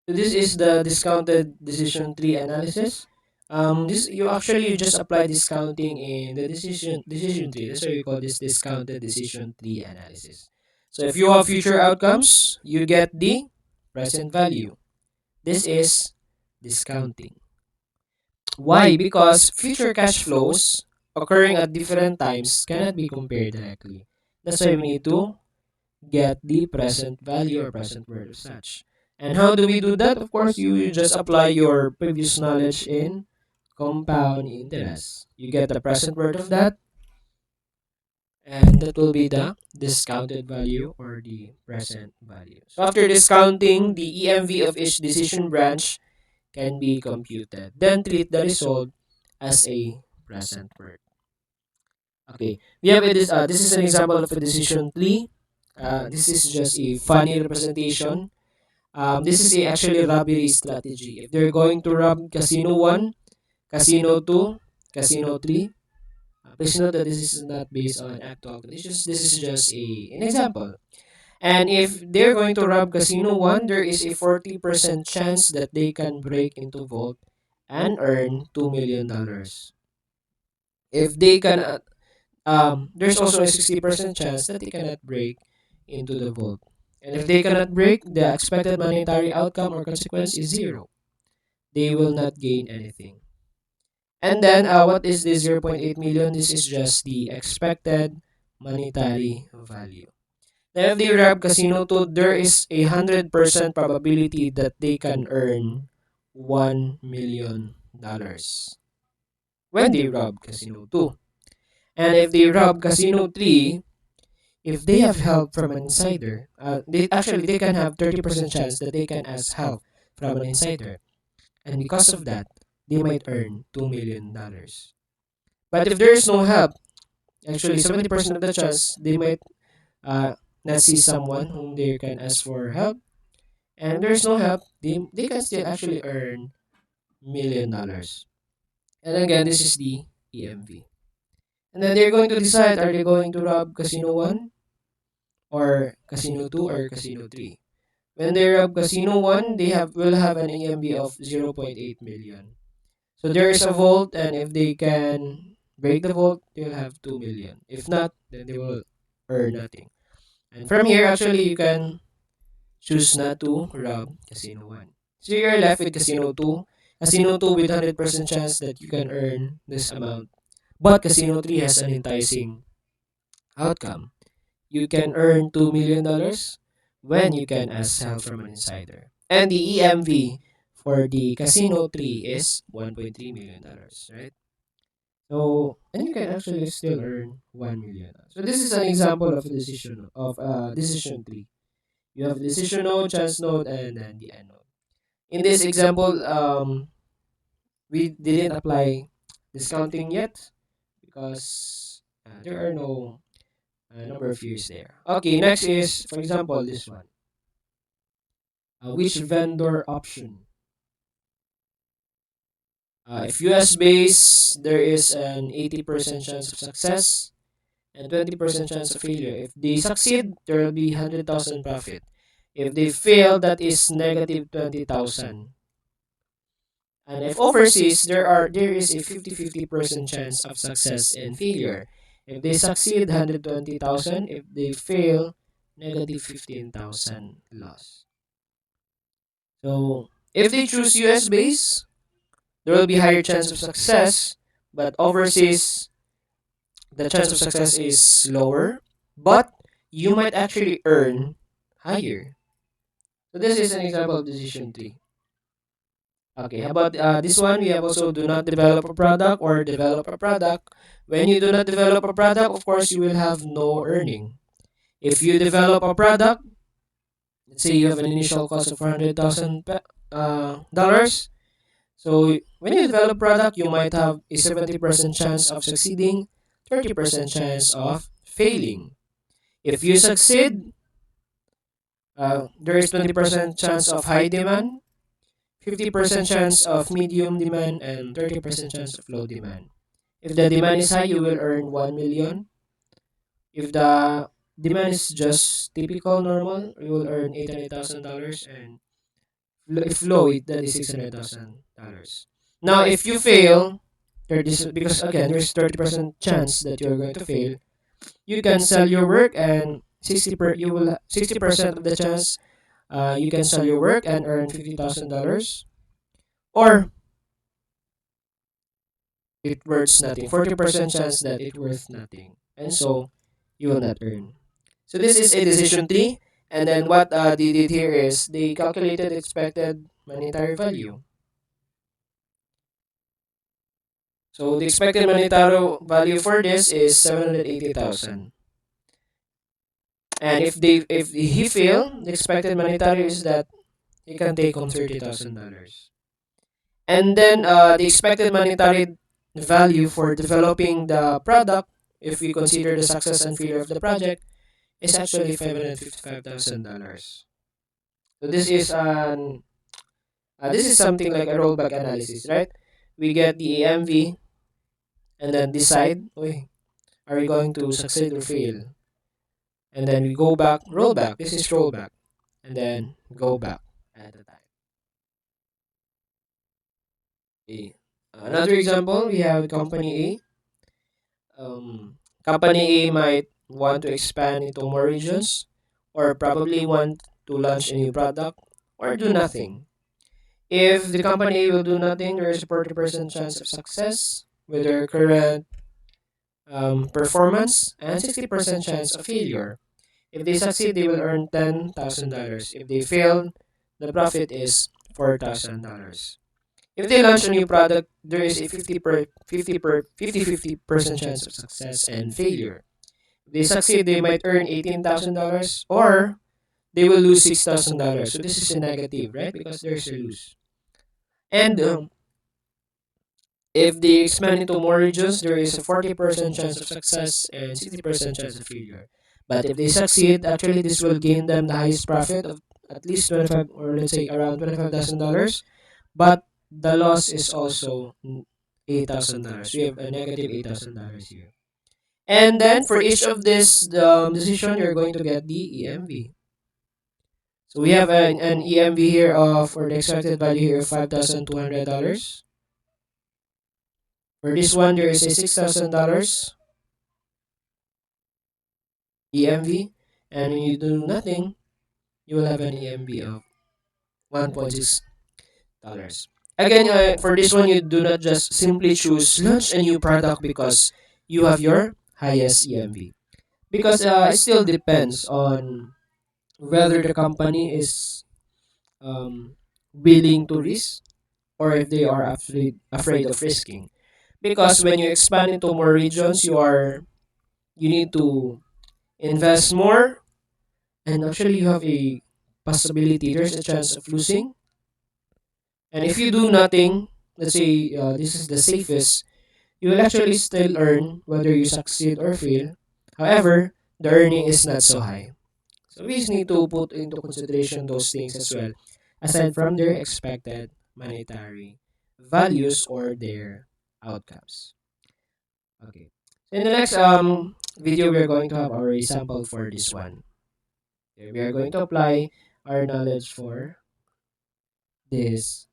So this is the discounted decision tree analysis. This you just apply discounting in the decision tree. That's why we call this discounted decision tree analysis. So if you have future outcomes, you get the present value. This is discounting. Why? Because future cash flows occurring at different times cannot be compared directly. That's why we need to get the present value or present worth of such. And how do we do that? Of course, you just apply your previous knowledge in compound interest. You get the present worth of that, and that will be the discounted value or the present value. So after discounting, the EMV of each decision branch can be computed. Then treat the result as a present worth. Okay, we have this. This is an example of a decision tree. This is just a funny representation. This is actually robbery strategy. If they're going to rob Casino 1, Casino 2, Casino 3, please note that this is not based on actual conditions. This is just an example. And if they're going to rob Casino 1, there is a 40% chance that they can break into vault and earn $2 million. If they can, there's also a 60% chance that they cannot break into the vault. And if they cannot break, the expected monetary outcome or consequence is zero. They will not gain anything. And then, what is this 0.8 million? This is just the expected monetary value. Now, if they rob Casino 2, there is a 100% probability that they can earn $1 million when they rob Casino 2. And if they rob Casino 3, if they have help from an insider, they can have 30% chance that they can ask help from an insider. And because of that, they might earn $2 million. But if there is no help, actually 70% of the chance they might uh, not see someone whom they can ask for help. And if there's no help, they can still actually earn $1 million. And again, this is the EMV. And then they're going to decide, are they going to rob Casino 1 or Casino 2 or Casino 3? When they rob Casino 1, they will have an EMV of 0.8 million. So there is a vault, and if they can break the vault, they'll have 2 million. If not, then they will earn nothing. And from here, actually, you can choose not to rob Casino 1. So you're left with Casino 2. Casino 2 with 100% chance that you can earn this amount. But Casino 3 has an enticing outcome. You can earn $2 million when you can ask help from an insider. And the EMV for the Casino 3 is $1.3 million, right? So, and you can actually still earn $1 million. So this is an example of a decision tree. You have decision node, chance node, and then the end node. In this example, we didn't apply discounting yet because there are no number of years there. Okay, next is, for example, this one. Which vendor option? If US base, there is an 80% chance of success and 20% chance of failure. If they succeed, there will be 100,000 profit. If they fail, that is negative 20,000. And if overseas, there is a 50-50% chance of success and failure. If they succeed, 120,000. If they fail, negative 15,000 loss. So if they choose US base, there will be higher chance of success, but overseas, the chance of success is lower, but you might actually earn higher. So this is an example of decision tree. Okay, how about this one? We have also do not develop a product or develop a product. When you do not develop a product, of course, you will have no earning. If you develop a product, let's say you have an initial cost of $400,000 dollars. So when you develop a product, you might have a 70% chance of succeeding, 30% chance of failing. If you succeed, there is 20% chance of high demand, 50% chance of medium demand, and 30% chance of low demand. If the demand is high, you will earn 1 million. If the demand is just typical normal, you will earn $800,000. And If low, that is $600,000. Now, if you fail, because again, there's 30% chance that you're going to fail. You can sell your work and 60% of the chance you can sell your work and earn $50,000, or it worth nothing. 40% chance that it worth nothing, and so you will not earn. So this is a decision tree, and then what they did here is they calculated expected monetary value. So the expected monetary value for this is 780,000. And if he fail, the expected monetary is that he can take home $30,000. And then the expected monetary value for developing the product, if we consider the success and failure of the project, is actually $555,000. So this is something like a rollback analysis, right? We get the AMV and then decide, okay, are we going to succeed or fail? And then we go back, roll back. This is rollback, and then go back at the time. Okay. Another example, we have company A. Company A might want to expand into more regions, or probably want to launch a new product, or do nothing. If the company A will do nothing, there is a 40% chance of success with their current performance and 60% chance of failure. If they succeed, they will earn $10,000. If they fail, the profit is $4,000. If they launch a new product, there is a 50% chance of success and failure. If they succeed, they might earn $18,000, or they will lose $6,000. So this is a negative, right? Because there's a lose. And if they expand into more regions, there is a 40% chance of success and 60% chance of failure. But if they succeed, actually this will gain them the highest profit of at least 25, or let's say around $25,000. But the loss is also $8,000. We have a negative $8,000 here. And then for each of this decision, you're going to get the EMV. So we have an EMV here of, or the expected value here of $5,200. For this one, there is a $6,000 EMV, and when you do nothing, you will have an EMV of $1.6. Again, for this one, you do not just simply choose launch a new product because you have your highest EMV. Because it still depends on whether the company is willing to risk, or if they are afraid of risking. Because when you expand into more regions, you need to invest more, and actually you have a possibility, there's a chance of losing. And if you do nothing, let's say this is the safest, you will actually still earn whether you succeed or fail. However, the earning is not so high. So we just need to put into consideration those things as well, aside from their expected monetary values or their outcomes. Okay. So in the next video, we are going to have our example for this one. Okay, we are going to apply our knowledge for this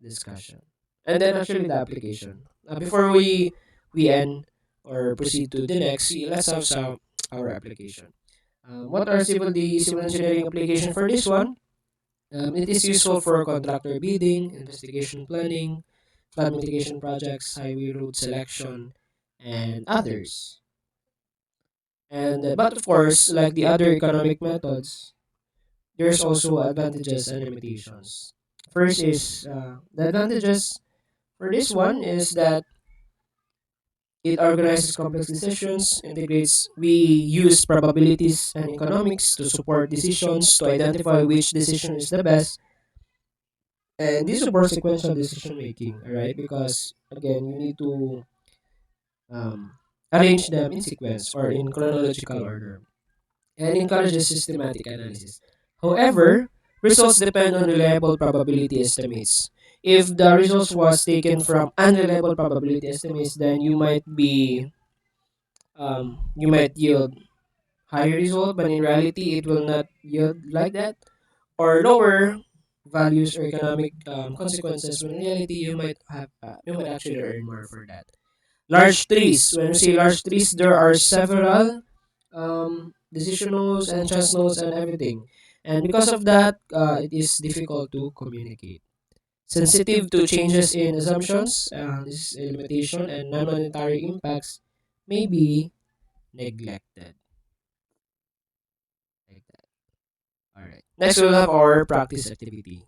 discussion, and then actually the application. Before we end or proceed to the next, let's have some our application. What are civil engineering application for this one? It is useful for contractor bidding, investigation planning, flood mitigation projects, highway route selection, and others. And but of course, like the other economic methods, there's also advantages and limitations. First is the advantages for this one is that it organizes complex decisions, integrates, we use probabilities and economics to support decisions, to identify which decision is the best, and this supports sequential decision making, alright? Because again, you need to um, arrange them in sequence or in chronological order, and encourages systematic analysis. However, results depend on reliable probability estimates. If the results was taken from unreliable probability estimates, then you might yield higher result, but in reality, it will not yield like that, or lower. values or economic consequences, when in reality you might actually earn more for that. Large trees. When we say large trees, there are several decision nodes and trust nodes and everything. And because of that, it is difficult to communicate. Sensitive to changes in assumptions, this is a limitation, and non-monetary impacts may be neglected. Like that. All right. Next, we'll have our practice activity.